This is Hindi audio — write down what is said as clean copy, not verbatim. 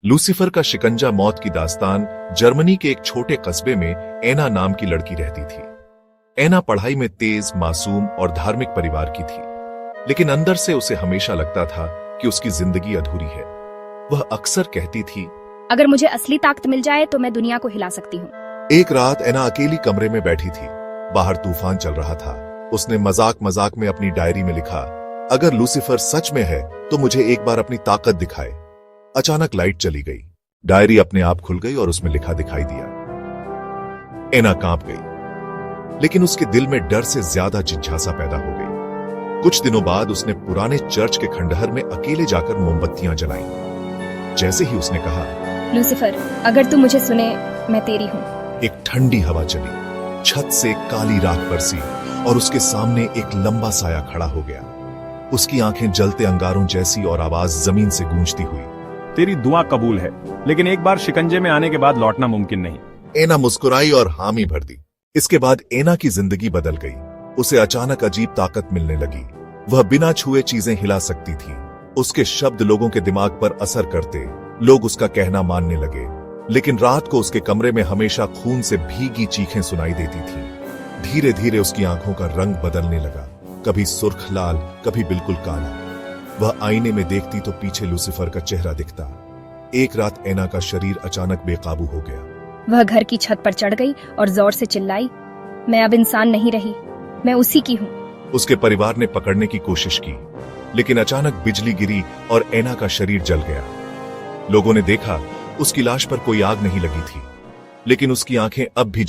लूसीफर का शिकंजा मौत की दास्तान जर्मनी के एक छोटे कस्बे में एना नाम की लड़की रहती थी। एना पढ़ाई में तेज, मासूम और धार्मिक परिवार की थी, लेकिन अंदर से उसे हमेशा लगता था कि उसकी जिंदगी अधूरी है। वह अक्सर कहती थी, अगर मुझे असली ताकत मिल जाए तो मैं दुनिया को हिला सकती हूँ। एक रात एना अकेली कमरे में बैठी थी। बाहर तूफान चल रहा था। उसने मजाक मजाक में अपनी डायरी में लिखा, अगर लूसीफर सच में है तो मुझे एक बार अपनी ताकत दिखाए। अचानक लाइट चली गई। डायरी अपने आप खुल गई और उसमें लिखा दिखाई दिया। एना कांप गई, लेकिन उसके दिल में डर से ज्यादा जिज्ञासा पैदा हो गई। कुछ दिनों बाद उसने पुराने चर्च के खंडहर में अकेले जाकर मोमबत्तियां जलाईं। जैसे ही उसने कहा, लूसीफर, अगर तू मुझे सुने, मैं तेरी हूँ। एक ठंडी हवा चली। छत से काली राख बरसी और उसके सामने एक लंबा साया खड़ा हो गया। उसकी आंखें जलते अंगारों जैसी और आवाज जमीन से गूंजती हुई, तेरी दुआ कबूल है, लेकिन एक बार शिकंजे में आने के बाद लौटना मुमकिन नहीं। एना मुस्कुराई और हामी भर दी। इसके बाद एना की जिंदगी बदल गई। उसे अचानक अजीब ताकत मिलने लगी। वह बिना छुए चीजें हिला सकती थी। उसके शब्द लोगों के दिमाग पर असर करते। लोग उसका कहना मानने लगे। लेकिन रात को उसके कमरे में हमेशा खून से भीगी चीखें सुनाई देती थी। धीरे धीरे उसकी आंखों का रंग बदलने लगा, कभी सुर्ख लाल, कभी बिल्कुल काला। वह आईने में देखती तो पीछे लूसीफर का चेहरा दिखता। एक रात एना का शरीर अचानक बेकाबू हो गया। वह घर की छत पर चढ़ गई और जोर से चिल्लाई, मैं अब इंसान नहीं रही, मैं उसी की हूँ। उसके परिवार ने पकड़ने की कोशिश की, लेकिन अचानक बिजली गिरी और एना का शरीर जल गया। लोगों ने देखा, उसकी लाश पर कोई आग नहीं लगी थी, लेकिन उसकी आंखें अब भी